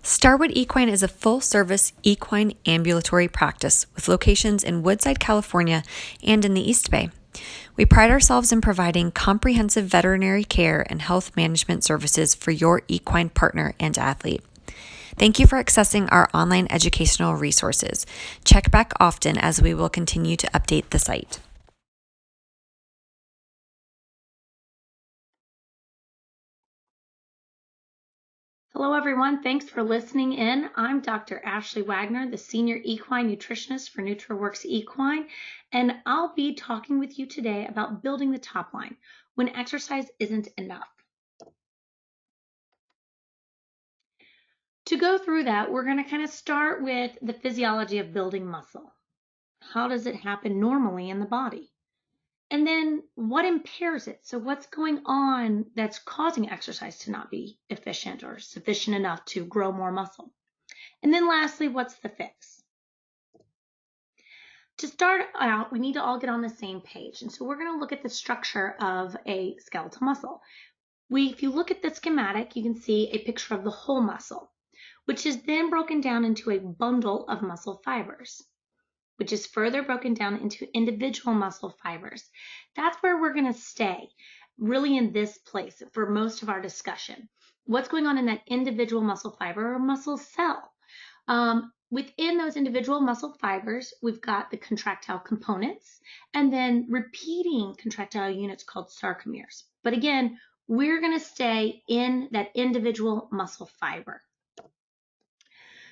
Starwood Equine is a full-service equine ambulatory practice with locations in Woodside, California, and in the East Bay. We pride ourselves in providing comprehensive veterinary care and health management services for your equine partner and athlete. Thank you for accessing our online educational resources. Check back often as we will continue to update the site. Hello everyone, thanks for listening in. I'm Dr. Ashley Wagner, the Senior Equine Nutritionist for Nutraworks Equine, and I'll be talking with you today about building the top line when exercise isn't enough. To go through that, we're going to kind of start with the physiology of building muscle. How does it happen normally in the body? And then what impairs it? So what's going on that's causing exercise to not be efficient or sufficient enough to grow more muscle? And then lastly, what's the fix? To start out, we need to all get on the same page. And so we're going to look at the structure of a skeletal muscle. If you look at the schematic, you can see a picture of the whole muscle, which is then broken down into a bundle of muscle fibers, which is further broken down into individual muscle fibers. That's where we're going to stay, really in this place for most of our discussion. What's going on in that individual muscle fiber or muscle cell? Within those individual muscle fibers, we've got the contractile components and then repeating contractile units called sarcomeres. But again, we're going to stay in that individual muscle fiber.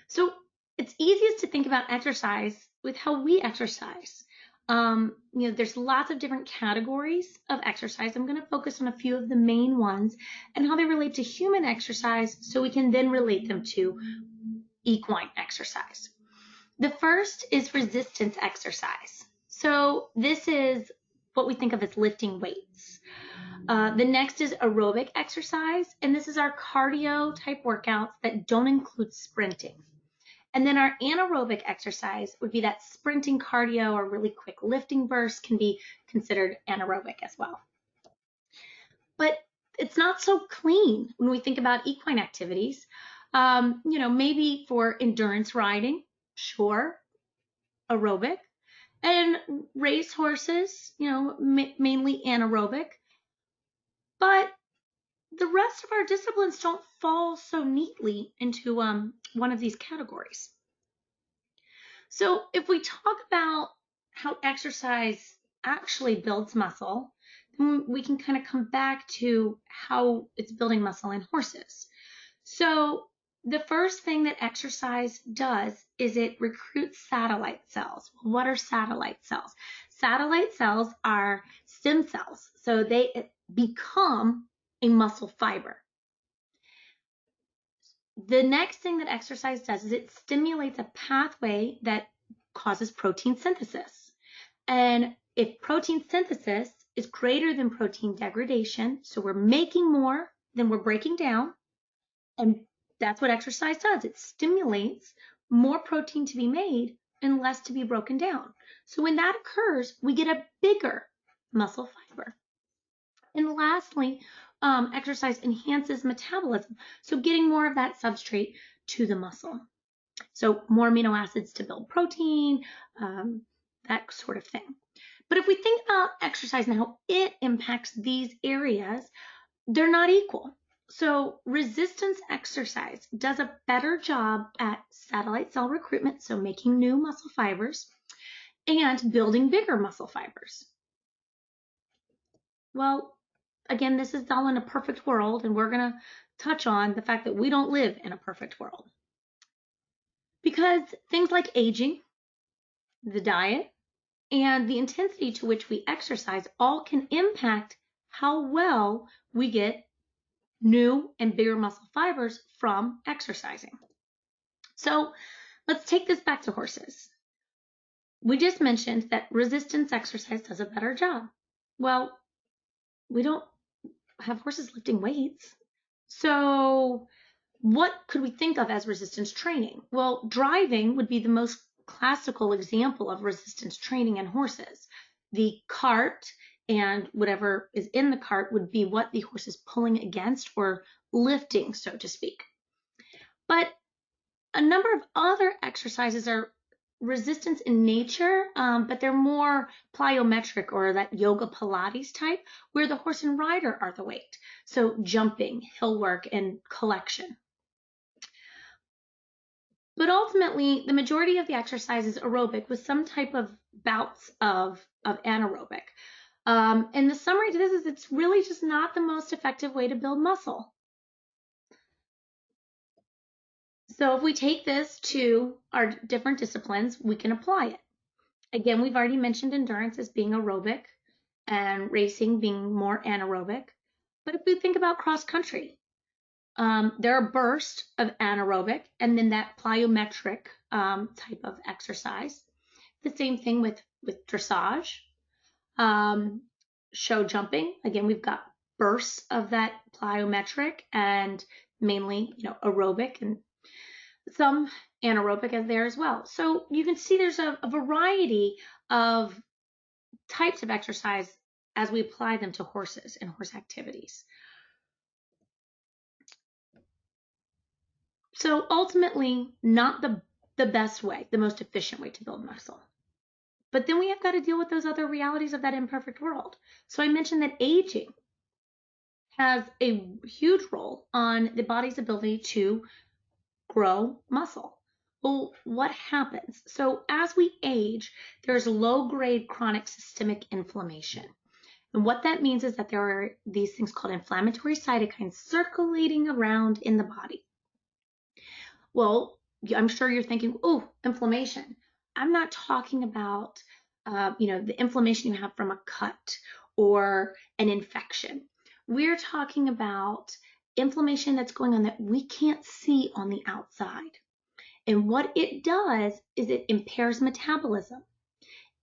So it's easiest to think about exercise with how we exercise. There's lots of different categories of exercise. I'm going to focus on a few of the main ones and how they relate to human exercise so we can then relate them to equine exercise. The first is resistance exercise. So this is what we think of as lifting weights. The next is aerobic exercise, and this is our cardio type workouts that don't include sprinting. And then our anaerobic exercise would be that sprinting cardio or really quick lifting bursts can be considered anaerobic as well. But it's not so clean when we think about equine activities. Maybe for endurance riding, sure, aerobic, and race horses, mainly anaerobic. But the rest of our disciplines don't fall so neatly into one of these categories. So if we talk about how exercise actually builds muscle, then we can kind of come back to how it's building muscle in horses. So the first thing that exercise does is it recruits satellite cells. What are satellite cells? Satellite cells are stem cells, so they become a muscle fiber. The next thing that exercise does is it stimulates a pathway that causes protein synthesis. And if protein synthesis is greater than protein degradation, so we're making more than we're breaking down, and that's what exercise does. It stimulates more protein to be made and less to be broken down. So when that occurs, we get a bigger muscle fiber. And lastly, exercise enhances metabolism. So getting more of that substrate to the muscle. So more amino acids to build protein, that sort of thing. But if we think about exercise and how it impacts these areas, they're not equal. So resistance exercise does a better job at satellite cell recruitment, so making new muscle fibers, and building bigger muscle fibers. Well, again, this is all in a perfect world, and we're going to touch on the fact that we don't live in a perfect world. Because things like aging, the diet, and the intensity to which we exercise all can impact how well we get new and bigger muscle fibers from exercising. So let's take this back to horses. We just mentioned that resistance exercise does a better job. Well, we don't have horses lifting weights. So what could we think of as resistance training? Well, driving would be the most classical example of resistance training in horses. The cart and whatever is in the cart would be what the horse is pulling against or lifting, so to speak. But A number of other exercises are resistance in nature, but they're more plyometric or that yoga Pilates type, where the horse and rider are the weight. So jumping, hill work, and collection. But ultimately, the majority of the exercise is aerobic with some type of bouts of anaerobic. And the summary to this is it's really just not the most effective way to build muscle. So if we take this to our different disciplines, we can apply it. Again, we've already mentioned endurance as being aerobic and racing being more anaerobic. But if we think about cross country, there are bursts of anaerobic and then that plyometric type of exercise. The same thing with dressage. Show jumping, again, we've got bursts of that plyometric and mainly, aerobic and some anaerobic as there as well. So you can see there's a variety of types of exercise as we apply them to horses and horse activities. So ultimately, not the best way, the most efficient way to build muscle. But then we have got to deal with those other realities of that imperfect world. So I mentioned that aging has a huge role on the body's ability to grow muscle. Well, what happens? So as we age, there's low-grade chronic systemic inflammation. And what that means is that there are these things called inflammatory cytokines circulating around in the body. Well, I'm sure you're thinking, oh, inflammation. I'm not talking about, the inflammation you have from a cut or an infection. We're talking about inflammation that's going on that we can't see on the outside. And what it does is it impairs metabolism.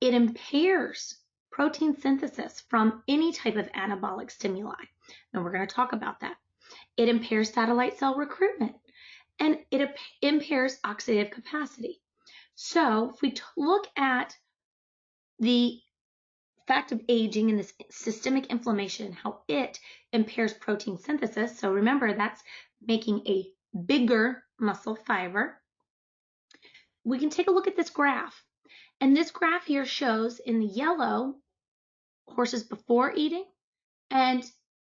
It impairs protein synthesis from any type of anabolic stimuli. And we're going to talk about that. It impairs satellite cell recruitment. And it impairs oxidative capacity. So if we look at the fact of aging and this systemic inflammation, how it impairs protein synthesis. So remember, that's making a bigger muscle fiber. We can take a look at this graph. And this graph here shows in the yellow, horses before eating, and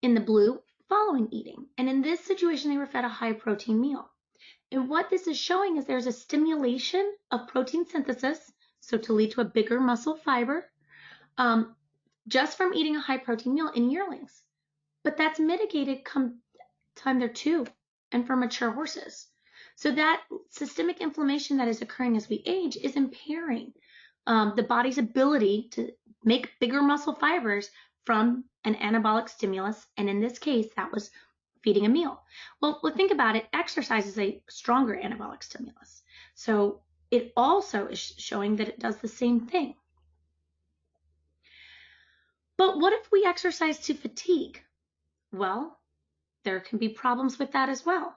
in the blue, following eating. And in this situation, they were fed a high protein meal. And what this is showing is there's a stimulation of protein synthesis, so to lead to a bigger muscle fiber, just from eating a high protein meal in yearlings. But that's mitigated come time they're 2 and for mature horses. So that systemic inflammation that is occurring as we age is impairing the body's ability to make bigger muscle fibers from an anabolic stimulus. And in this case, that was feeding a meal. Well, think about it. Exercise is a stronger anabolic stimulus. So it also is showing that it does the same thing. But what if we exercise to fatigue? Well, there can be problems with that as well.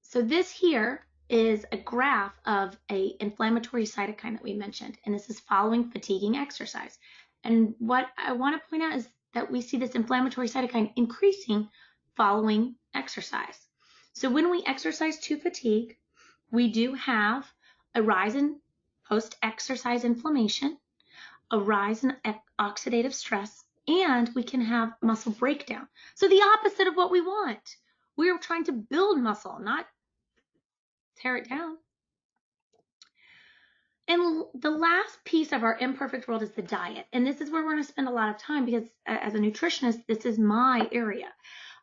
So this here is a graph of an inflammatory cytokine that we mentioned, and this is following fatiguing exercise. And what I want to point out is that we see this inflammatory cytokine increasing following exercise. So when we exercise to fatigue, we do have a rise in post-exercise inflammation, a rise in oxidative stress, and we can have muscle breakdown. So the opposite of what we want. We're trying to build muscle, not tear it down. And the last piece of our imperfect world is the diet. And this is where we're going to spend a lot of time because as a nutritionist, this is my area.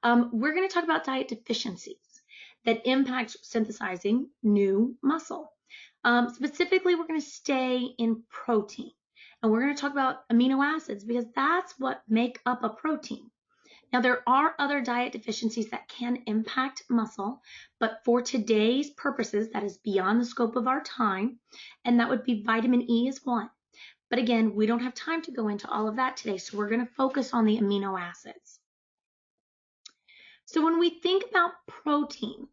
We're going to talk about diet deficiencies that impact synthesizing new muscle. Specifically, we're going to stay in protein. And we're going to talk about amino acids because that's what make up a protein. Now, there are other diet deficiencies that can impact muscle, but for today's purposes, that is beyond the scope of our time, and that would be vitamin E is one. But again, we don't have time to go into all of that today, so we're going to focus on the amino acids. So when we think about protein,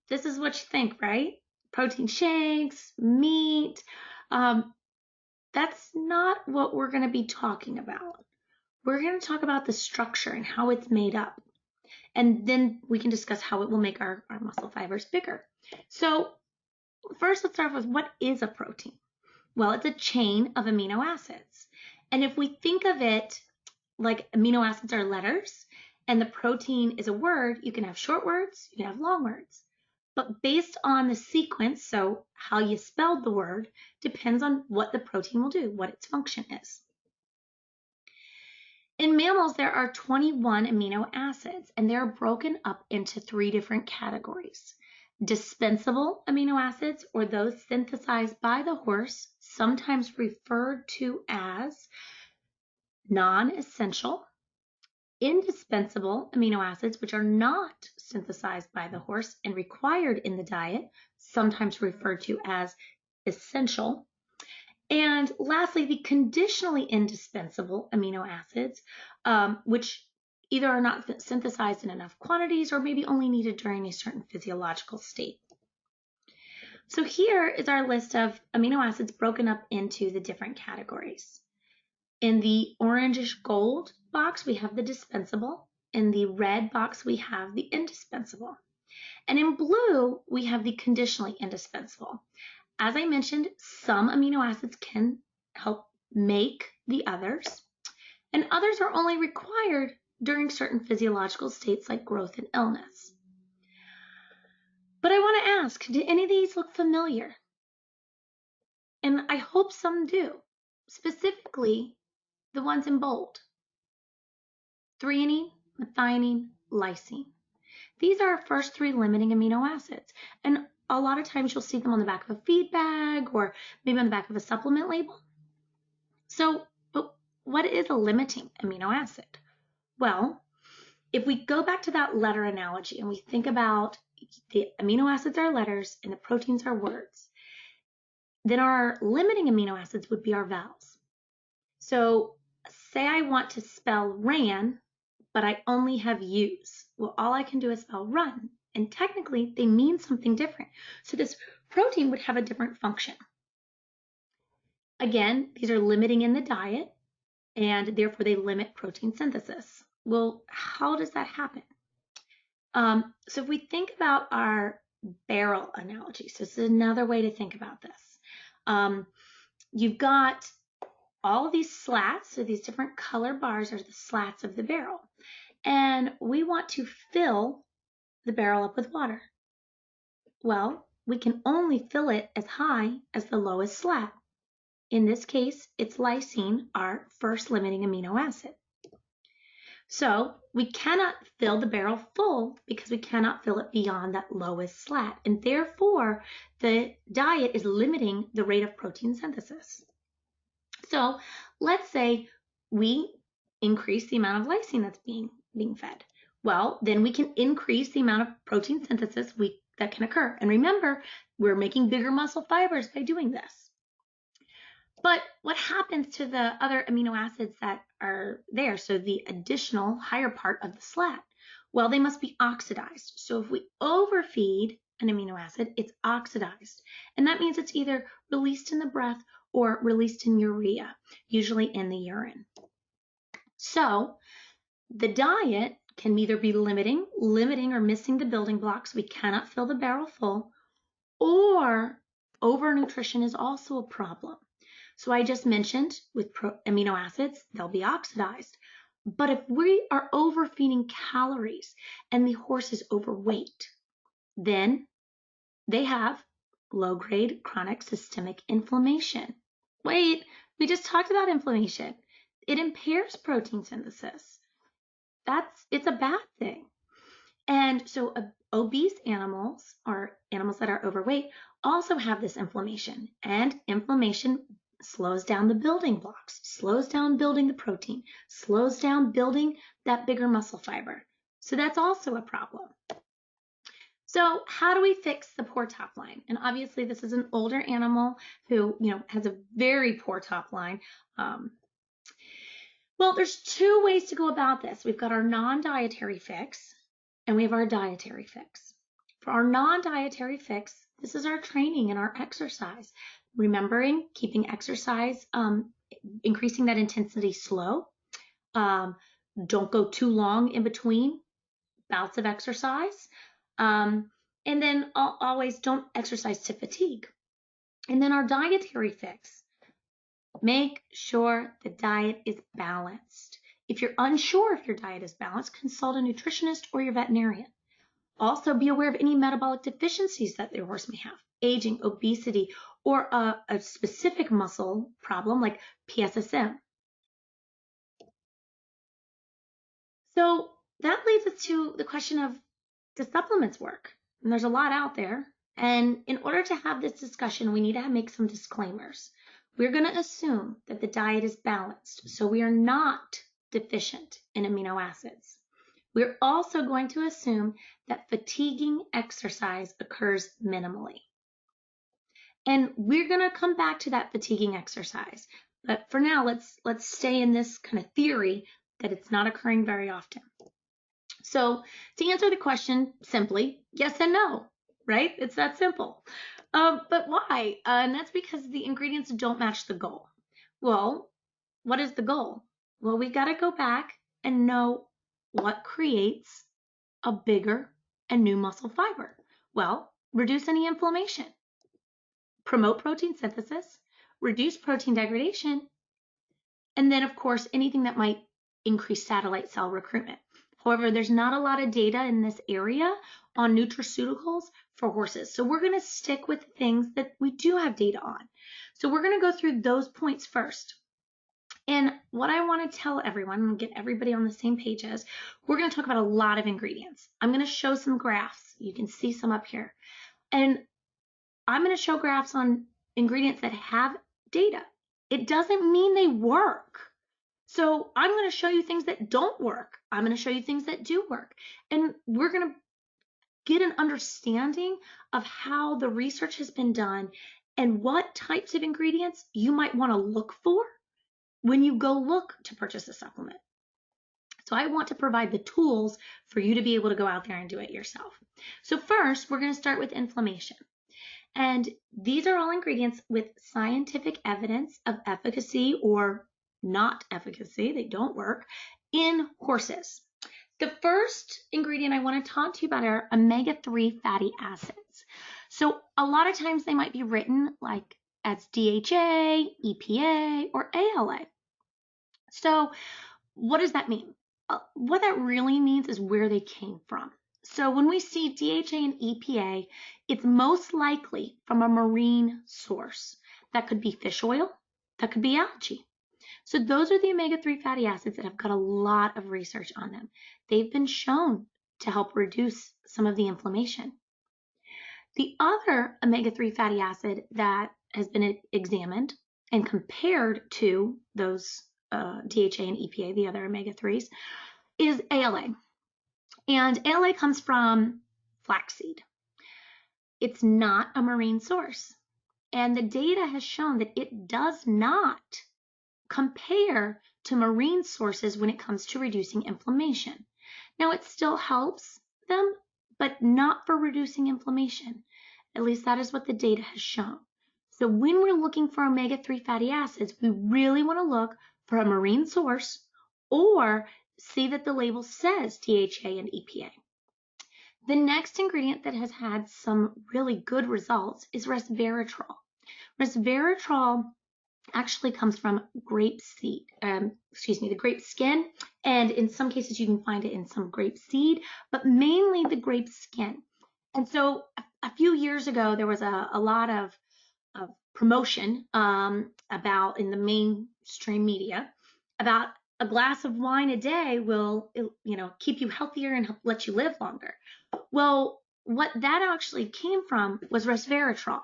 this is what you think, right? Protein shakes, meat. That's not what we're going to be talking about. We're going to talk about the structure and how it's made up. And then we can discuss how it will make our muscle fibers bigger. So First, let's start with what is a protein? Well, it's a chain of amino acids. And if we think of it like amino acids are letters and the protein is a word, you can have short words, you can have long words. But based on the sequence, so how you spelled the word, depends on what the protein will do, what its function is. In mammals, there are 21 amino acids, and they're broken up into 3 different categories. Dispensable amino acids, or those synthesized by the horse, sometimes referred to as non-essential. Indispensable amino acids, which are not synthesized by the horse and required in the diet, sometimes referred to as essential. And lastly, the conditionally indispensable amino acids, which either are not synthesized in enough quantities or maybe only needed during a certain physiological state. So here is our list of amino acids broken up into the different categories. In the orangish gold box, we have the dispensable. In the red box, we have the indispensable. And in blue, we have the conditionally indispensable. As I mentioned, some amino acids can help make the others, and others are only required during certain physiological states like growth and illness. But I want to ask, do any of these look familiar? And I hope some do, specifically the ones in bold. Threonine, methionine, lysine. These are our first 3 limiting amino acids, and a lot of times you'll see them on the back of a feed bag or maybe on the back of a supplement label. So, but what is a limiting amino acid? Well, if we go back to that letter analogy and we think about the amino acids are letters and the proteins are words, then our limiting amino acids would be our vowels. So say I want to spell ran, but I only have U's. Well, all I can do is spell run, and technically they mean something different. So this protein would have a different function. Again, these are limiting in the diet, and therefore they limit protein synthesis. Well, how does that happen? So if we think about our barrel analogy, so this is another way to think about this. You've got all of these slats, so these different color bars are the slats of the barrel. And we want to fill the barrel up with water. Well, we can only fill it as high as the lowest slat. In this case, it's lysine, our first limiting amino acid. So we cannot fill the barrel full because we cannot fill it beyond that lowest slat. And therefore, the diet is limiting the rate of protein synthesis. So let's say we increase the amount of lysine that's being fed. Well, then we can increase the amount of protein synthesis that can occur. And remember, we're making bigger muscle fibers by doing this. But what happens to the other amino acids that are there? So the additional higher part of the slat, well, they must be oxidized. So if we overfeed an amino acid, it's oxidized. And that means it's either released in the breath or released in urea, usually in the urine. So the diet can either be limiting or missing the building blocks. We cannot fill the barrel full, or overnutrition is also a problem. So I just mentioned with amino acids, they'll be oxidized. But if we are overfeeding calories and the horse is overweight, then they have low-grade chronic systemic inflammation. Wait, we just talked about inflammation. It impairs protein synthesis. It's a bad thing. And so obese animals, or animals that are overweight, also have this inflammation. And inflammation slows down the building blocks, slows down building the protein, slows down building that bigger muscle fiber. So that's also a problem. So how do we fix the poor top line? And obviously this is an older animal who, has a very poor top line. Well, there's 2 ways to go about this. We've got our non-dietary fix and we have our dietary fix. For our non-dietary fix, this is our training and our exercise. Remembering, keeping exercise, increasing that intensity slow. Don't go too long in between bouts of exercise. And then always don't exercise to fatigue. And then our dietary fix. Make sure the diet is balanced. If you're unsure if your diet is balanced, consult a nutritionist or your veterinarian. Also, be aware of any metabolic deficiencies that your horse may have, aging, obesity, or a specific muscle problem like PSSM. So that leads us to the question of, do supplements work? And there's a lot out there. And in order to have this discussion, we need to make some disclaimers. We're going to assume that the diet is balanced, so we are not deficient in amino acids. We're also going to assume that fatiguing exercise occurs minimally. And we're going to come back to that fatiguing exercise. But for now, let's stay in this kind of theory that it's not occurring very often. So to answer the question simply, yes and no, right? It's that simple. But why? And that's because the ingredients don't match the goal. Well, what is the goal? Well, we got to go back and know what creates a bigger and new muscle fiber. Well, reduce any inflammation, promote protein synthesis, reduce protein degradation, and then, of course, anything that might increase satellite cell recruitment. However, there's not a lot of data in this area on nutraceuticals for horses. So we're going to stick with things that we do have data on. So we're going to go through those points first. And what I want to tell everyone and get everybody on the same page is, we're going to talk about a lot of ingredients. I'm going to show some graphs. You can see some up here. And I'm going to show graphs on ingredients that have data. It doesn't mean they work. So I'm going to show you things that don't work. I'm going to show you things that do work. And we're going to get an understanding of how the research has been done and what types of ingredients you might want to look for when you go look to purchase a supplement. So I want to provide the tools for you to be able to go out there and do it yourself. So first, we're going to start with inflammation. And these are all ingredients with scientific evidence of efficacy or not efficacy, they don't work, in horses. The first ingredient I want to talk to you about are omega-3 fatty acids. So a lot of times they might be written like as DHA, EPA, or ALA. So what does that mean? What that really means is where they came from. So when we see DHA and EPA, it's most likely from a marine source. That could be fish oil, that could be algae. So those are the omega-3 fatty acids that have got a lot of research on them. They've been shown to help reduce some of the inflammation. The other omega-3 fatty acid that has been examined and compared to those DHA and EPA, the other omega-3s, is ALA. And ALA comes from flaxseed. It's not a marine source. And the data has shown that it does not compare to marine sources when it comes to reducing inflammation. Now, it still helps them, but not for reducing inflammation. At least that is what the data has shown. So when we're looking for omega-3 fatty acids, we really want to look for a marine source or see that the label says DHA and EPA. The next ingredient that has had some really good results is resveratrol. Resveratrol actually comes from grape seed, the grape skin, and in some cases you can find it in some grape seed, but mainly the grape skin. And so a few years ago there was a lot of promotion about in the mainstream media about a glass of wine a day will, keep you healthier and let you live longer. Well, what that actually came from was resveratrol.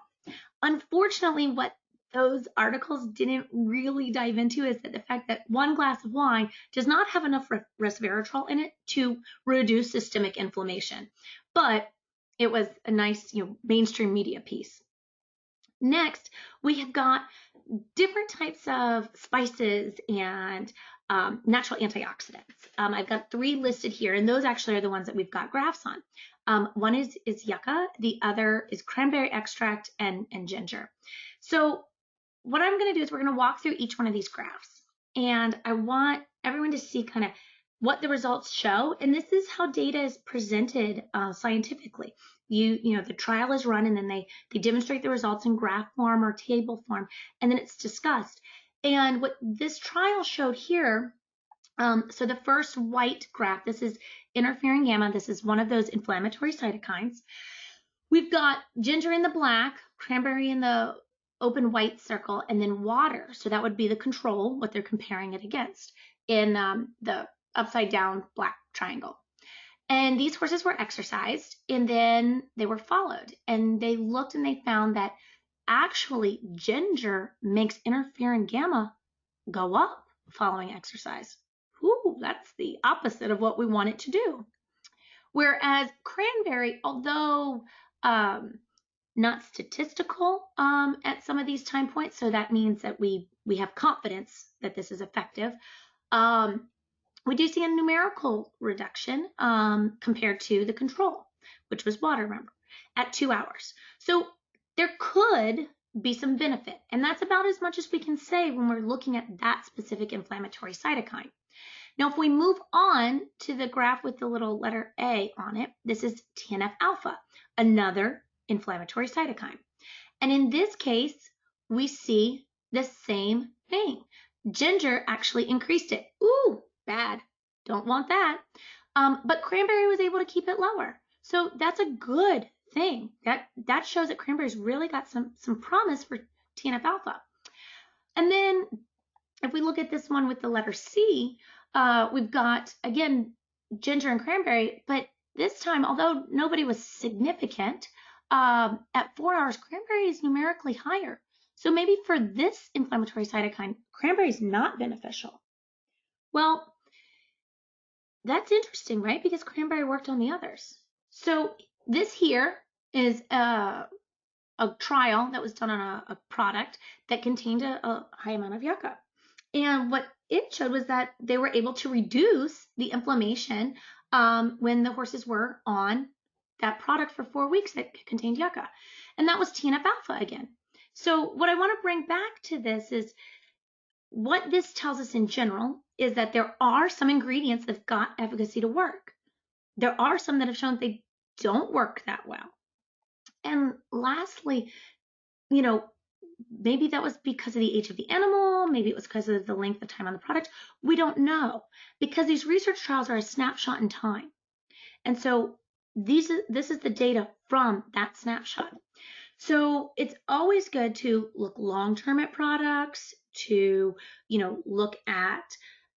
Unfortunately, what those articles didn't really dive into is that the fact that one glass of wine does not have enough resveratrol in it to reduce systemic inflammation. But it was a nice, mainstream media piece. Next, we have got different types of spices and natural antioxidants. I've got 3 listed here, and those actually are the ones that we've got graphs on. One is yucca, the other is cranberry extract and ginger. So what I'm going to do is we're going to walk through each one of these graphs, and I want everyone to see kind of what the results show, and this is how data is presented scientifically. The trial is run, and then they demonstrate the results in graph form or table form, and then it's discussed. And what this trial showed here, so the first white graph, this is interferon gamma. This is one of those inflammatory cytokines. We've got ginger in the black, cranberry in the open white circle, and then water. So that would be the control, what they're comparing it against, in the upside down black triangle. And these horses were exercised, and then they were followed. And they looked and they found that actually ginger makes interferon gamma go up following exercise. Ooh, that's the opposite of what we want it to do. Whereas cranberry, although not statistical at some of these time points, so that means that we have confidence that this is effective, we do see a numerical reduction compared to the control, which was water, remember, at 2 hours. So there could be some benefit, and that's about as much as we can say when we're looking at that specific inflammatory cytokine. Now, if we move on to the graph with the little letter A on it, this is TNF-alpha, another inflammatory cytokine. And in this case, we see the same thing. Ginger actually increased it. Ooh, bad. Don't want that. But cranberry was able to keep it lower. So that's a good thing. That shows that cranberry's really got some promise for TNF-alpha. And then if we look at this one with the letter C, we've got, again, ginger and cranberry, but this time, although nobody was significant, at 4 hours, cranberry is numerically higher. So maybe for this inflammatory cytokine, cranberry is not beneficial. Well, that's interesting, right? Because cranberry worked on the others. So this here is a trial that was done on a product that contained a high amount of yucca. And what it showed was that they were able to reduce the inflammation when the horses were on that product for 4 weeks that contained yucca. And that was TNF-alpha again. So what I want to bring back to this is what this tells us in general is that there are some ingredients that have got efficacy to work. There are some that have shown they don't work that well. And lastly, maybe that was because of the age of the animal, maybe it was because of the length of time on the product. We don't know, because these research trials are a snapshot in time. And so this is the data from that snapshot. So it's always good to look long-term at products, to look at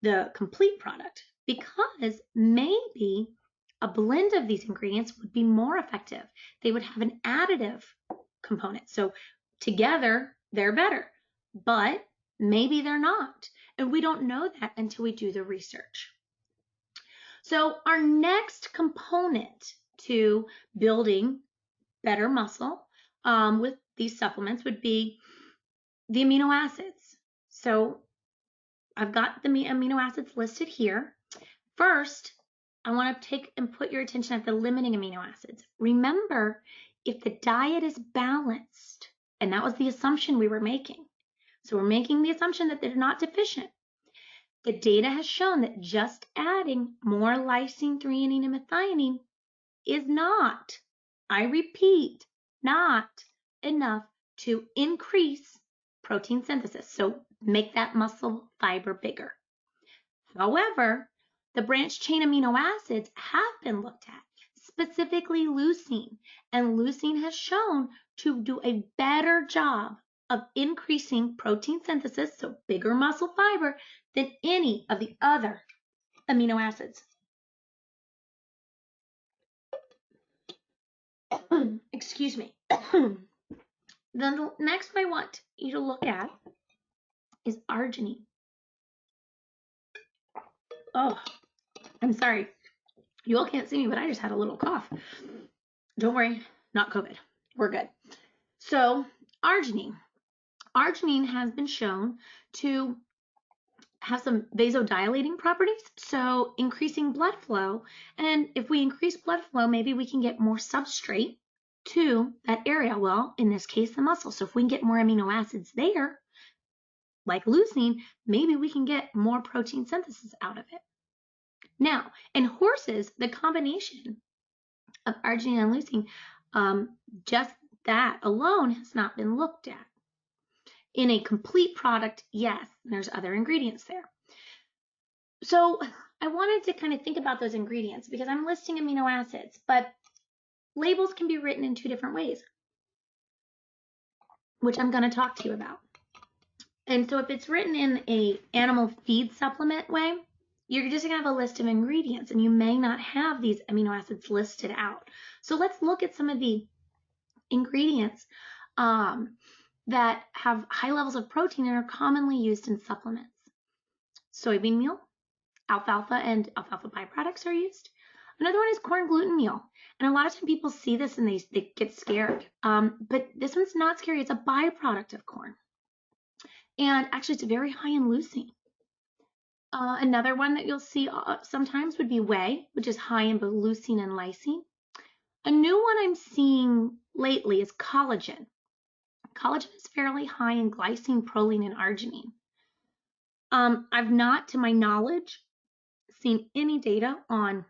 the complete product, because maybe a blend of these ingredients would be more effective. They would have an additive component. So together, they're better, but maybe they're not. And we don't know that until we do the research. So our next component to building better muscle with these supplements would be the amino acids. So I've got the amino acids listed here. First, I want to take and put your attention at the limiting amino acids. Remember, if the diet is balanced, and that was the assumption we were making. So we're making the assumption that they're not deficient. The data has shown that just adding more lysine, threonine, and methionine is not, I repeat, not enough to increase protein synthesis. So make that muscle fiber bigger. However, the branched chain amino acids have been looked at, specifically leucine, and leucine has shown to do a better job of increasing protein synthesis, so bigger muscle fiber, than any of the other amino acids. Excuse me. Then the next I want you to look at is arginine. Oh, I'm sorry. You all can't see me, but I just had a little cough. Don't worry, not COVID. We're good. So arginine. Arginine has been shown to have some vasodilating properties, so increasing blood flow. And if we increase blood flow, maybe we can get more substrate to that area. Well, in this case, the muscle. So if we can get more amino acids there, like leucine, maybe we can get more protein synthesis out of it. Now, in horses, the combination of arginine and leucine, just that alone has not been looked at. In a complete product, yes, there's other ingredients there. So I wanted to kind of think about those ingredients because I'm listing amino acids, but labels can be written in two different ways, which I'm going to talk to you about. And so if it's written in a animal feed supplement way, you're just going to have a list of ingredients and you may not have these amino acids listed out. So let's look at some of the ingredients that have high levels of protein and are commonly used in supplements. Soybean meal, alfalfa and alfalfa byproducts are used. Another one is corn gluten meal. And a lot of times people see this and they get scared. But this one's not scary. It's a byproduct of corn. And actually, it's very high in leucine. Another one that you'll see sometimes would be whey, which is high in both leucine and lysine. A new one I'm seeing lately is collagen. Collagen is fairly high in glycine, proline, and arginine. I've not, to my knowledge, seen any data on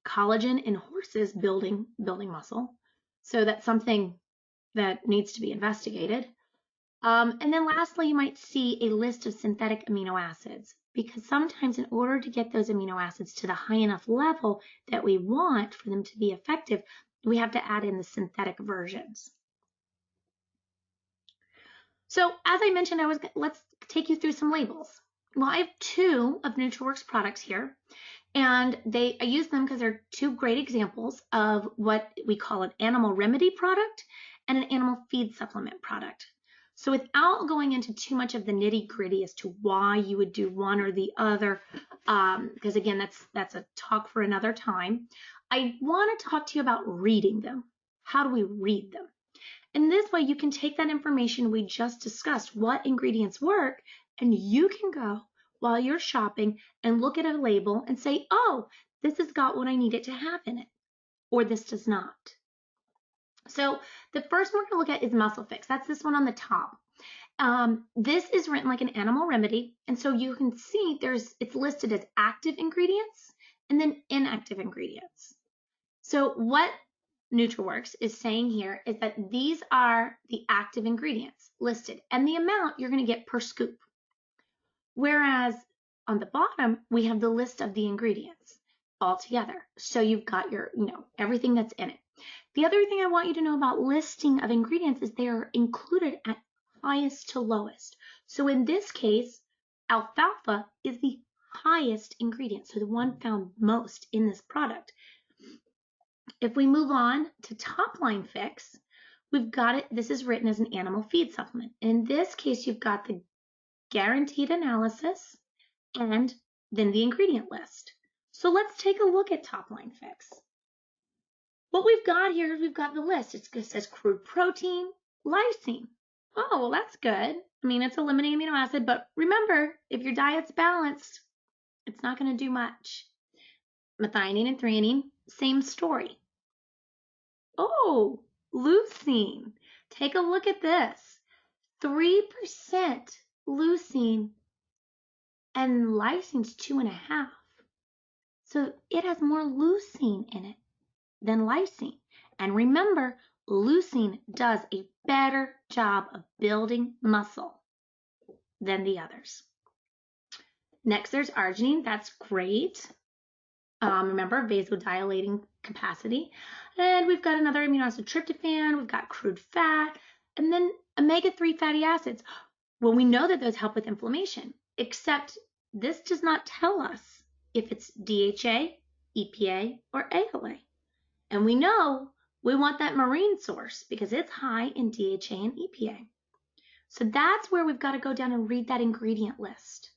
collagen in horses building muscle. So that's something that needs to be investigated. And then lastly, you might see a list of synthetic amino acids, because sometimes in order to get those amino acids to the high enough level that we want for them to be effective, we have to add in the synthetic versions. So as I mentioned, let's take you through some labels. Well, I have two of Nutraworks products here, and I use them because they're two great examples of what we call an animal remedy product and an animal feed supplement product. So without going into too much of the nitty-gritty as to why you would do one or the other, because again, that's a talk for another time, I want to talk to you about reading them. How do we read them? And this way you can take that information we just discussed, what ingredients work, and you can go while you're shopping and look at a label and say, oh, this has got what I need it to have in it, or this does not. So the first one we're going to look at is Muscle Fix. That's this one on the top. This is written like an animal remedy, and so you can see it's listed as active ingredients and then inactive ingredients. So what Nutraworks is saying here is that these are the active ingredients listed and the amount you're going to get per scoop. Whereas on the bottom, we have the list of the ingredients all together. So you've got your, everything that's in it. The other thing I want you to know about listing of ingredients is they are included at highest to lowest. So in this case, alfalfa is the highest ingredient, so the one found most in this product. If we move on to Topline Fix, we've got it. This is written as an animal feed supplement. In this case, you've got the guaranteed analysis and then the ingredient list. So let's take a look at Topline Fix. What we've got here is we've got the list. It says crude protein, lysine. Oh, well, that's good. I mean, it's a limiting amino acid, but remember, if your diet's balanced, it's not going to do much. Methionine and threonine, same story. Oh, leucine. Take a look at this. 3% leucine and lysine's 2.5%. So it has more leucine in it than lysine. And remember, leucine does a better job of building muscle than the others. Next, there's arginine. That's great. Remember, vasodilating capacity. And we've got another amino acid, tryptophan. We've got crude fat. And then omega-3 fatty acids. Well, we know that those help with inflammation, except this does not tell us if it's DHA, EPA, or ALA. And we know we want that marine source because it's high in DHA and EPA. So that's where we've got to go down and read that ingredient list.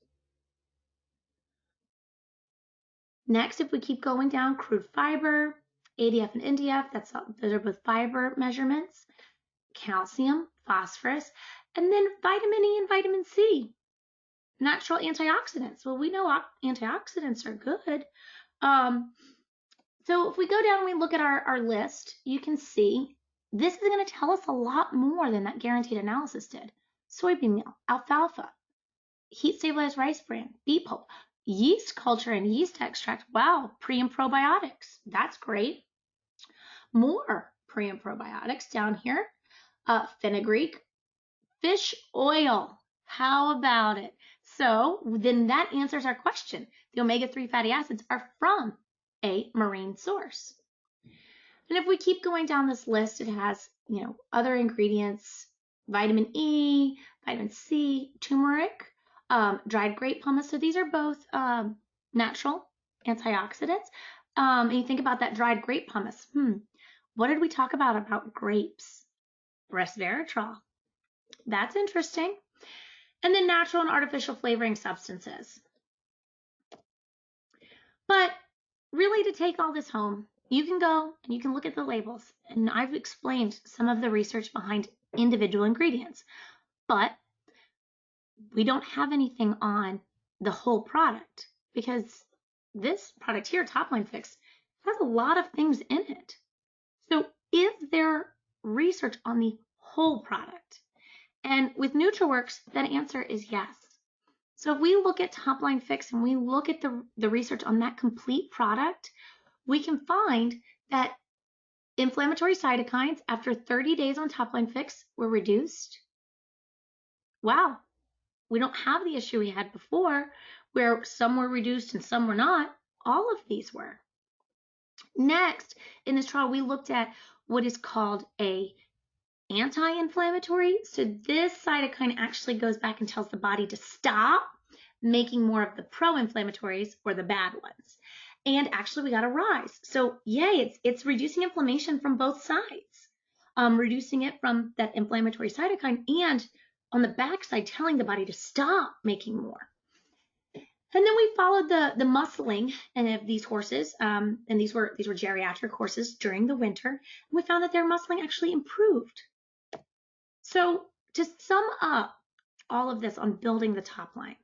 Next, if we keep going down, crude fiber, ADF and NDF, those are both fiber measurements, calcium, phosphorus, and then vitamin E and vitamin C. Natural antioxidants. Well, we know antioxidants are good. So if we go down and we look at our list, you can see this is going to tell us a lot more than that guaranteed analysis did. Soybean meal, alfalfa, heat stabilized rice bran, beet pulp. yeast culture and yeast extract. Wow, pre and probiotics. That's great. More pre and probiotics down here. Fenugreek, fish oil. How about it? So then that answers our question. The omega-3 fatty acids are from a marine source. And if we keep going down this list, it has, other ingredients, vitamin E, vitamin C, turmeric, dried grape pumice. So these are both natural antioxidants. And you think about that dried grape pumice. What did we talk about grapes? Resveratrol. That's interesting. And then natural and artificial flavoring substances. But really, to take all this home, you can go and you can look at the labels. And I've explained some of the research behind individual ingredients. But we don't have anything on the whole product because this product here, Topline Fix, has a lot of things in it. So is there research on the whole product? And with Nutraworks, that answer is yes. So if we look at Topline Fix and we look at the research on that complete product, we can find that inflammatory cytokines after 30 days on Topline Fix were reduced. Wow, we don't have the issue we had before where some were reduced and some were not. All of these were. Next, in this trial, we looked at what is called a anti-inflammatory. So this cytokine actually goes back and tells the body to stop making more of the pro-inflammatories or the bad ones. And actually we got a rise. So yay, it's reducing inflammation from both sides, reducing it from that inflammatory cytokine and on the backside telling the body to stop making more. And then we followed the muscling of these horses, and these were geriatric horses during the winter. And we found that their muscling actually improved. So to sum up all of this on building the top line,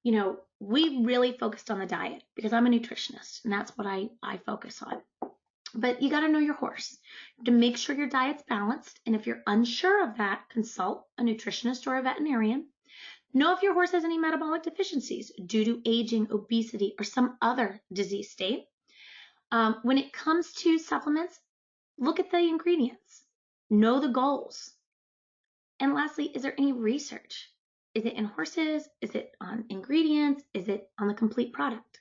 we really focused on the diet because I'm a nutritionist and that's what I focus on. But you got to know your horse to make sure your diet's balanced. And if you're unsure of that, consult a nutritionist or a veterinarian. Know if your horse has any metabolic deficiencies due to aging, obesity, or some other disease state. When it comes to supplements, look at the ingredients. Know the goals. And lastly, is there any research? Is it in horses? Is it on ingredients? Is it on the complete product?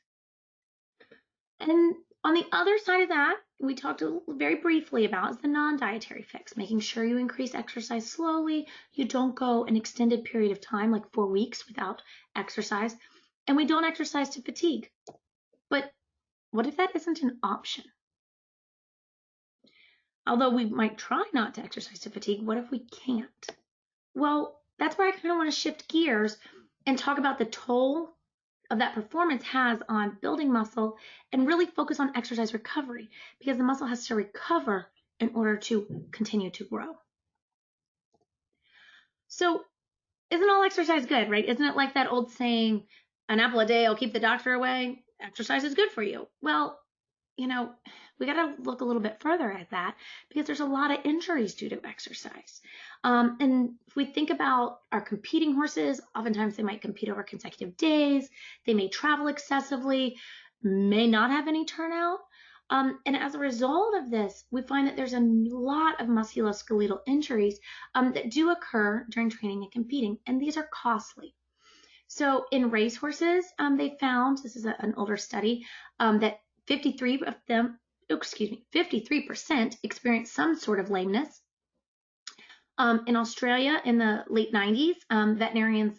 And on the other side of that, we talked very briefly about is the non-dietary fix, making sure you increase exercise slowly. You don't go an extended period of time, like 4 weeks without exercise. And we don't exercise to fatigue. But what if that isn't an option? Although we might try not to exercise to fatigue, what if we can't? Well, that's where I kind of want to shift gears and talk about the toll of that performance has on building muscle and really focus on exercise recovery because the muscle has to recover in order to continue to grow. So isn't all exercise good, right? Isn't it like that old saying, an apple a day will keep the doctor away? Exercise is good for you. Well, we got to look a little bit further at that because there's a lot of injuries due to exercise. And if we think about our competing horses, oftentimes they might compete over consecutive days. They may travel excessively, may not have any turnout. And as a result of this, we find that there's a lot of musculoskeletal injuries that do occur during training and competing, and these are costly. So in racehorses, they found, this is an older study, that 53% experienced some sort of lameness. In Australia, in the late 90s, veterinarians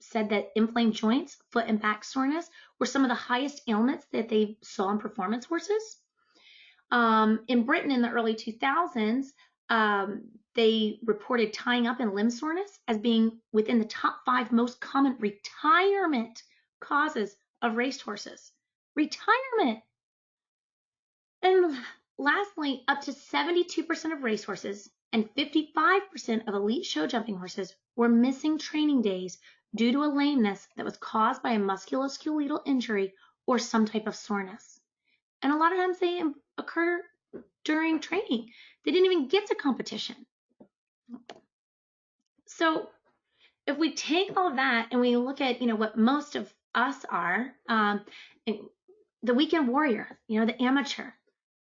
said that inflamed joints, foot and back soreness were some of the highest ailments that they saw in performance horses. In Britain in the early 2000s, they reported tying up and limb soreness as being within the top 5 most common retirement causes of racehorses. Retirement. And lastly, up to 72% of racehorses and 55% of elite show jumping horses were missing training days due to a lameness that was caused by a musculoskeletal injury or some type of soreness. And a lot of times they occur during training. They didn't even get to competition. So if we take all of that and we look at, what most of us are the weekend warrior, the amateur.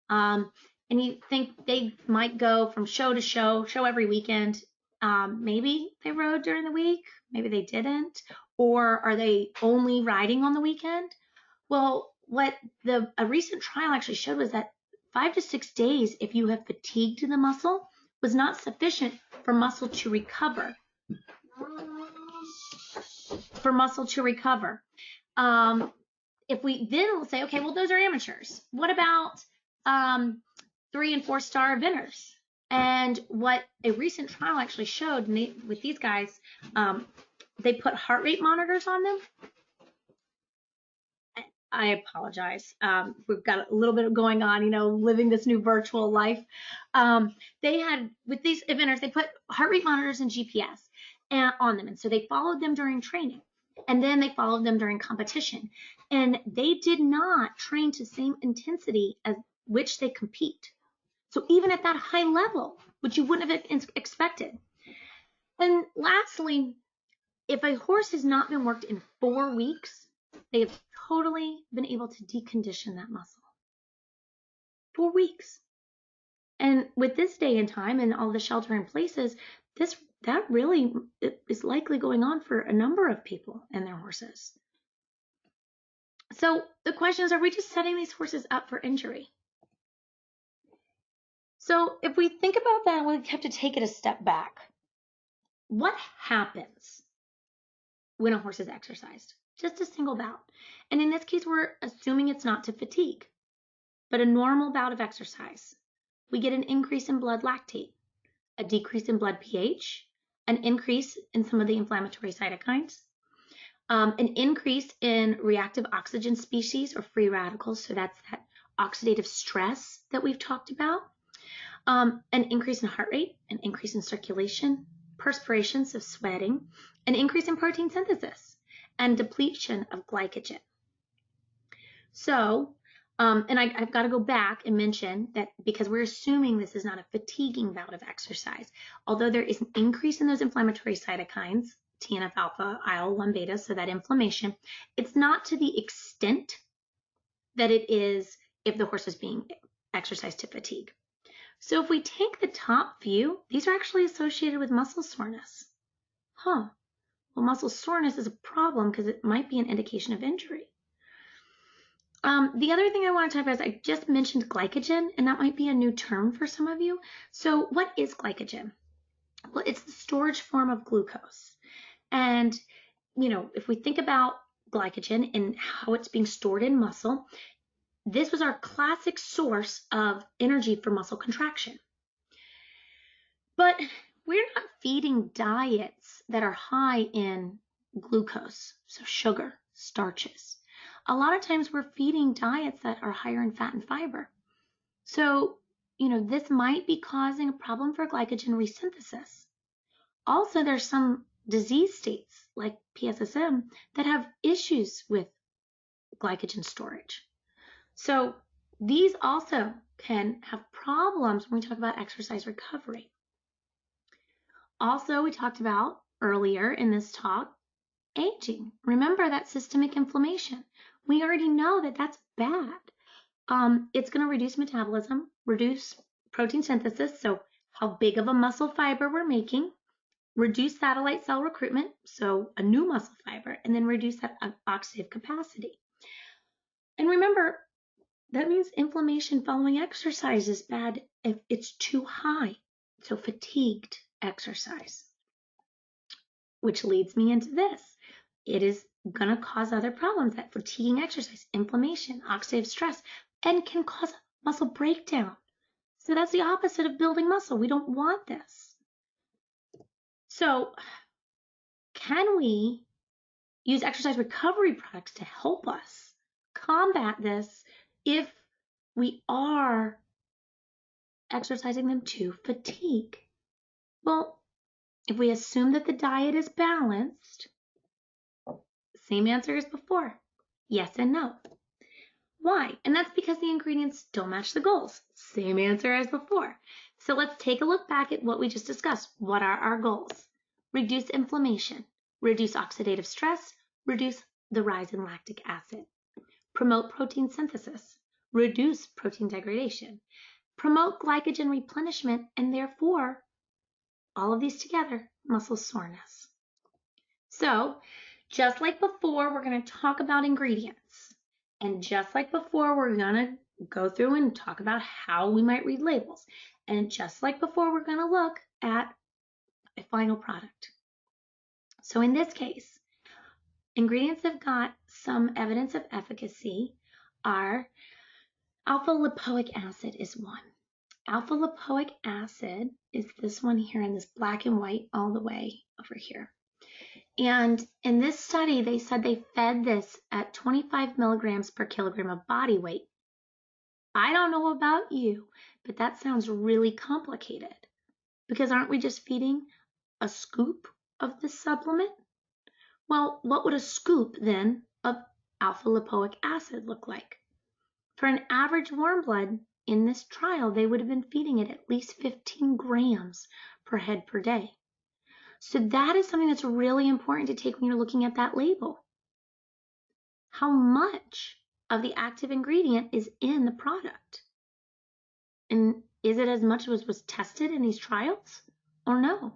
And you think they might go from show to show every weekend. Maybe they rode during the week, maybe they didn't, or are they only riding on the weekend? Well, what a recent trial actually showed was that 5 to 6 days, if you have fatigued the muscle, was not sufficient for muscle to recover. If we then say, okay, well, those are amateurs. What about 3 and 4 star eventers? And what a recent trial actually showed with these guys, they put heart rate monitors on them. I apologize. We've got a little bit going on, living this new virtual life. They had, with these eventers, they put heart rate monitors and GPS on them. And so they followed them during training. And then they followed them during competition. And they did not train to the same intensity as which they compete. So even at that high level, which you wouldn't have expected. And lastly, if a horse has not been worked in 4 weeks, they have totally been able to decondition that muscle. 4 weeks. And with this day and time and all the shelter in places, that really is likely going on for a number of people and their horses. So the question is, are we just setting these horses up for injury? So if we think about that, we have to take it a step back. What happens when a horse is exercised? Just a single bout. And in this case, we're assuming it's not to fatigue, but a normal bout of exercise. We get an increase in blood lactate, a decrease in blood pH, an increase in some of the inflammatory cytokines, an increase in reactive oxygen species or free radicals. So that's that oxidative stress that we've talked about. An increase in heart rate, an increase in circulation, perspiration, so sweating, an increase in protein synthesis, and depletion of glycogen. So, and I've got to go back and mention that because we're assuming this is not a fatiguing bout of exercise, although there is an increase in those inflammatory cytokines, TNF-alpha, IL-1 beta, so that inflammation, it's not to the extent that it is if the horse is being exercised to fatigue. So if we take the top view, these are actually associated with muscle soreness. Well, muscle soreness is a problem because it might be an indication of injury. The other thing I want to talk about is I just mentioned glycogen, and that might be a new term for some of you. So what is glycogen? Well, it's the storage form of glucose. And, if we think about glycogen and how it's being stored in muscle, this was our classic source of energy for muscle contraction. But we're not feeding diets that are high in glucose, so sugar, starches. A lot of times we're feeding diets that are higher in fat and fiber. So, this might be causing a problem for glycogen resynthesis. Also, there's some disease states like PSSM that have issues with glycogen storage. So these also can have problems when we talk about exercise recovery. Also, we talked about earlier in this talk, aging. Remember that systemic inflammation. We already know that that's bad. It's going to reduce metabolism, reduce protein synthesis, so how big of a muscle fiber we're making, reduce satellite cell recruitment, so a new muscle fiber, and then reduce that oxidative capacity. And remember, that means inflammation following exercise is bad if it's too high, so fatigued exercise. Which leads me into this. It is going to cause other problems, that fatiguing exercise, inflammation, oxidative stress, and can cause muscle breakdown. So that's the opposite of building muscle. We don't want this. So can we use exercise recovery products to help us combat this if we are exercising them to fatigue? Well, if we assume that the diet is balanced, same answer as before, yes and no. Why? And that's because the ingredients don't match the goals. Same answer as before. So let's take a look back at what we just discussed. What are our goals? Reduce inflammation, reduce oxidative stress, reduce the rise in lactic acid, promote protein synthesis, reduce protein degradation, promote glycogen replenishment, and therefore, all of these together, muscle soreness. So, just like before, we're going to talk about ingredients. And just like before, we're going to go through and talk about how we might read labels. And just like before, we're going to look at a final product. So in this case, ingredients that have got some evidence of efficacy are alpha lipoic acid is one. Alpha lipoic acid is this one here in this black and white all the way over here. And in this study, they said they fed this at 25 milligrams per kilogram of body weight. I don't know about you, but that sounds really complicated because aren't we just feeding a scoop of this supplement? Well, what would a scoop then of alpha lipoic acid look like? For an average warm blood in this trial, they would have been feeding it at least 15 grams per head per day. So that is something that's really important to take when you're looking at that label. How much of the active ingredient is in the product? And is it as much as was tested in these trials or no?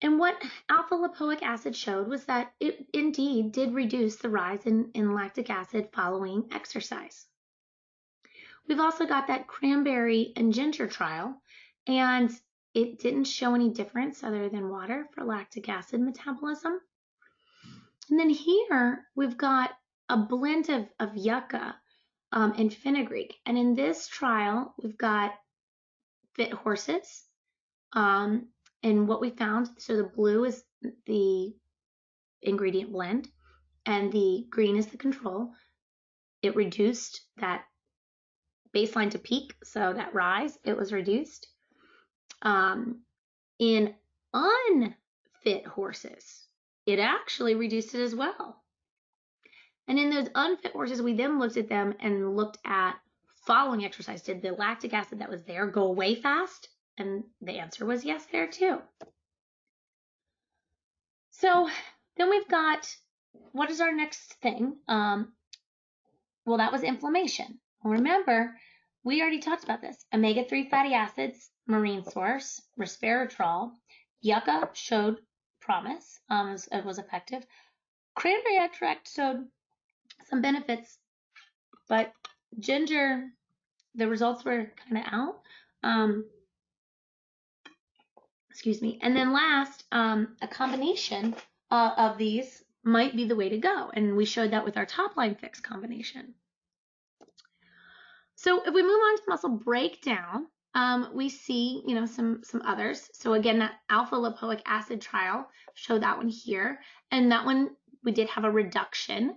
And what alpha lipoic acid showed was that it indeed did reduce the rise in lactic acid following exercise. We've also got that cranberry and ginger trial, and it didn't show any difference other than water for lactic acid metabolism. And then here we've got a blend of yucca and fenugreek. And in this trial, we've got fit horses. And what we found, so the blue is the ingredient blend and the green is the control. It reduced that baseline to peak, so that rise, it was reduced. In unfit horses, it actually reduced it as well. And in those unfit horses, we then looked at them and looked at following exercise. Did the lactic acid that was there go away fast? And the answer was yes there too. So then we've got, what is our next thing? Well, that was inflammation. Remember, we already talked about this. Omega-3 fatty acids, marine source, resveratrol, yucca showed promise, it was effective. Cranberry extract showed some benefits, but ginger, the results were kind of out. Excuse me. And then last, a combination of these might be the way to go. And we showed that with our Topline fix combination. So if we move on to muscle breakdown, we see, some others. So again, that alpha lipoic acid trial showed that one here. And that one, we did have a reduction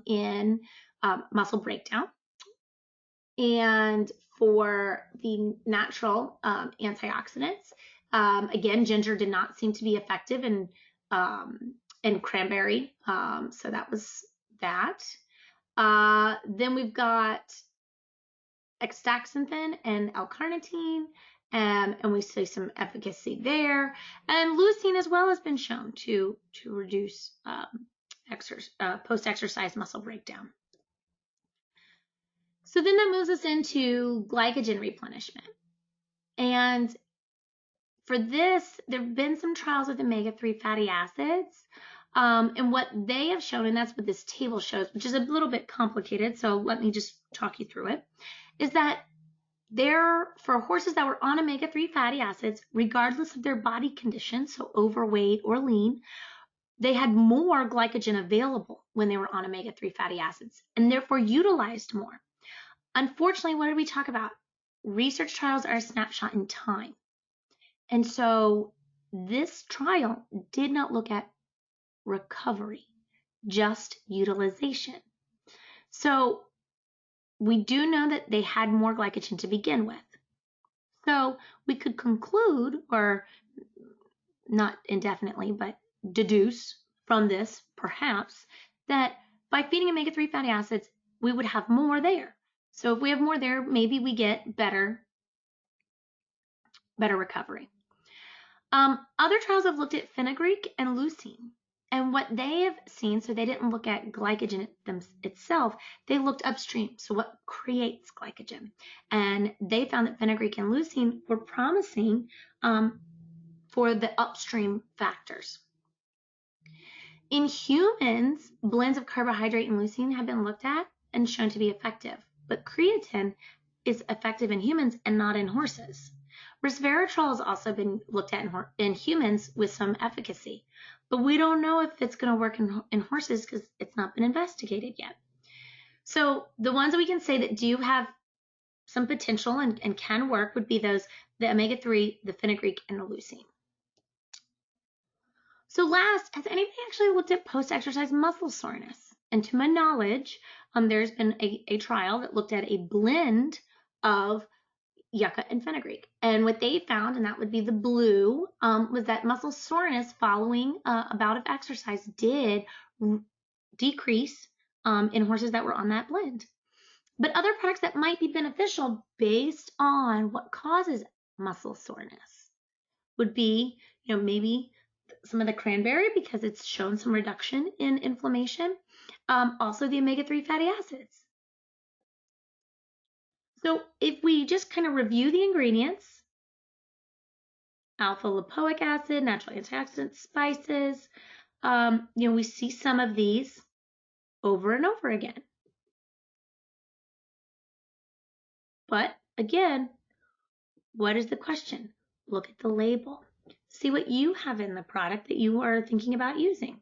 in muscle breakdown. And for the natural antioxidants, again, ginger did not seem to be effective in cranberry. So that was that. Then we've got astaxanthin and L-carnitine, and we see some efficacy there. And leucine as well has been shown to reduce post-exercise muscle breakdown. So then that moves us into glycogen replenishment. And for this, there have been some trials with omega-3 fatty acids. And what they have shown, and that's what this table shows, which is a little bit complicated, so let me just talk you through it, is that for horses that were on omega-3 fatty acids, regardless of their body condition, so overweight or lean, they had more glycogen available when they were on omega-3 fatty acids and therefore utilized more. Unfortunately, what did we talk about? Research trials are a snapshot in time. And so this trial did not look at recovery, just utilization. So we do know that they had more glycogen to begin with. So we could conclude, or not indefinitely, but deduce from this, perhaps, that by feeding omega-3 fatty acids, we would have more there. So if we have more there, maybe we get better recovery. Other trials have looked at fenugreek and leucine. And what they have seen, so they didn't look at glycogen itself, they looked upstream, so what creates glycogen. And they found that fenugreek and leucine were promising for the upstream factors. In humans, blends of carbohydrate and leucine have been looked at and shown to be effective, but creatine is effective in humans and not in horses. Resveratrol has also been looked at in humans with some efficacy, but we don't know if it's going to work in horses because it's not been investigated yet. So the ones that we can say that do have some potential and can work would be the omega-3, the fenugreek, and the leucine. So last, has anybody actually looked at post-exercise muscle soreness? And to my knowledge, there's been a trial that looked at a blend of yucca and fenugreek. And what they found, and that would be the blue, was that muscle soreness following a bout of exercise did decrease in horses that were on that blend. But other products that might be beneficial based on what causes muscle soreness would be, maybe some of the cranberry because it's shown some reduction in inflammation. Also the omega-3 fatty acids. So if we just kind of review the ingredients, alpha lipoic acid, natural antioxidants, spices, we see some of these over and over again. But again, what is the question? Look at the label. See what you have in the product that you are thinking about using.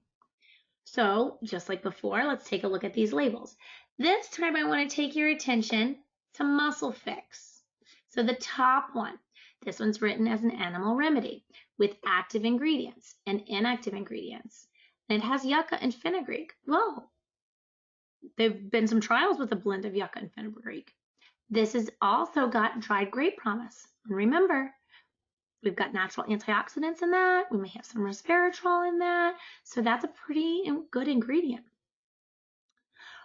So just like before, let's take a look at these labels. This time I want to take your attention to Muscle Fix. So the top one, this one's written as an animal remedy with active ingredients and inactive ingredients. And it has yucca and fenugreek. Well, there've been some trials with a blend of yucca and fenugreek. This has also got dried grape promise. And remember, we've got natural antioxidants in that. We may have some resveratrol in that. So that's a pretty good ingredient.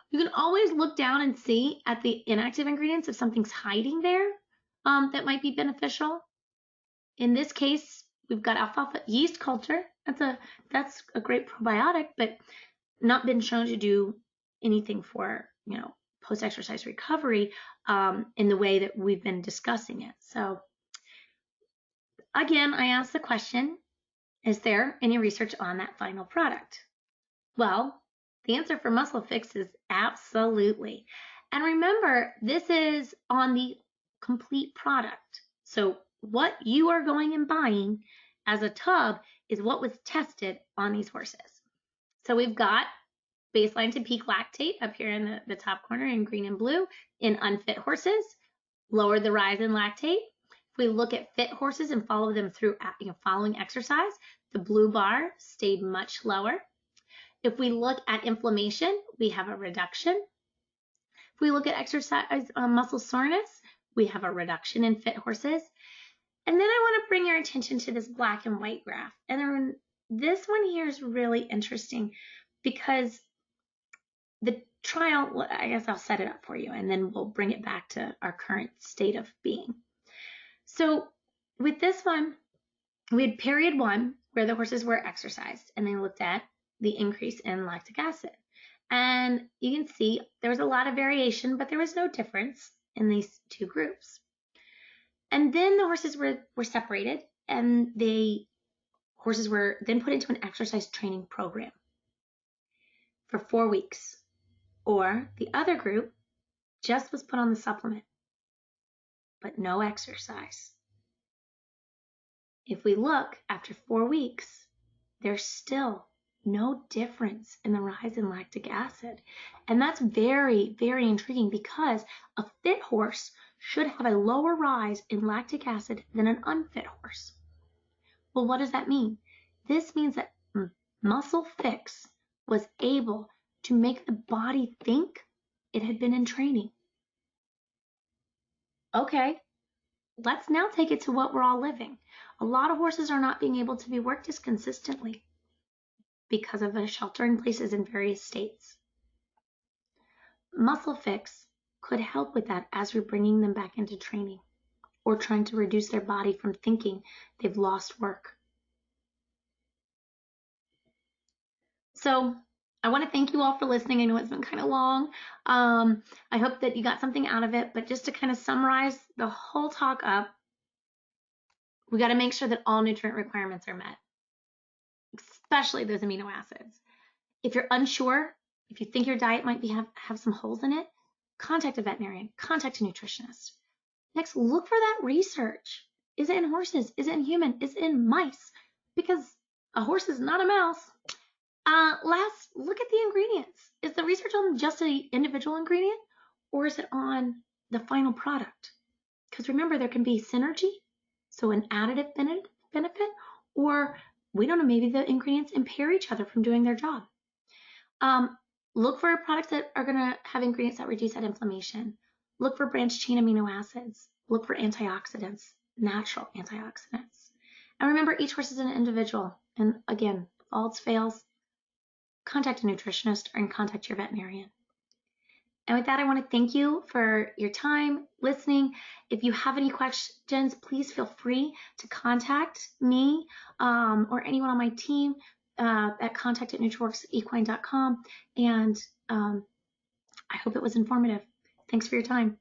You can always look down and see at the inactive ingredients if something's hiding there that might be beneficial. In this case, we've got alfalfa yeast culture. That's a great probiotic, but not been shown to do anything for, post-exercise recovery in the way that we've been discussing it. So again, I asked the question, is there any research on that final product? Well, the answer for Muscle Fix is absolutely. And remember, this is on the complete product. So what you are going and buying as a tub is what was tested on these horses. So we've got baseline to peak lactate up here in the top corner in green and blue in unfit horses, lower the rise in lactate. If we look at fit horses and follow them through following exercise, the blue bar stayed much lower. If we look at inflammation, we have a reduction. If we look at exercise muscle soreness, we have a reduction in fit horses. And then I want to bring your attention to this black and white graph. And then this one here is really interesting because the trial, I guess I'll set it up for you and then we'll bring it back to our current state of being. So with this one, we had period 1 where the horses were exercised and they looked at the increase in lactic acid. And you can see there was a lot of variation, but there was no difference in these two groups. And then the horses were separated and horses were then put into an exercise training program for 4 weeks. Or the other group just was put on the supplement, but no exercise. If we look after 4 weeks, there's still no difference in the rise in lactic acid. And that's very, very intriguing because a fit horse should have a lower rise in lactic acid than an unfit horse. Well, what does that mean? This means that Muscle Fix was able to make the body think it had been in training. Okay, let's now take it to what we're all living. A lot of horses are not being able to be worked as consistently because of the shelter in places in various states. Muscle Fix could help with that as we're bringing them back into training or trying to reduce their body from thinking they've lost work. So I want to thank you all for listening. I know it's been kind of long. I hope that you got something out of it, but just to kind of summarize the whole talk up, we got to make sure that all nutrient requirements are met, especially those amino acids. If you're unsure, if you think your diet might have some holes in it, contact a veterinarian, contact a nutritionist. Next, look for that research. Is it in horses? Is it in human? Is it in mice? Because a horse is not a mouse. Last, look at the ingredients. Is the research on just an individual ingredient, or is it on the final product? Because remember, there can be synergy, so an additive benefit, or we don't know, maybe the ingredients impair each other from doing their job. Look for products that are going to have ingredients that reduce that inflammation. Look for branched chain amino acids. Look for antioxidants, natural antioxidants. And remember, each horse is an individual. And again, if all else fails, contact a nutritionist or contact your veterinarian. And with that, I want to thank you for your time listening. If you have any questions, please feel free to contact me or anyone on my team at contact@nutraworksequine.com. And I hope it was informative. Thanks for your time.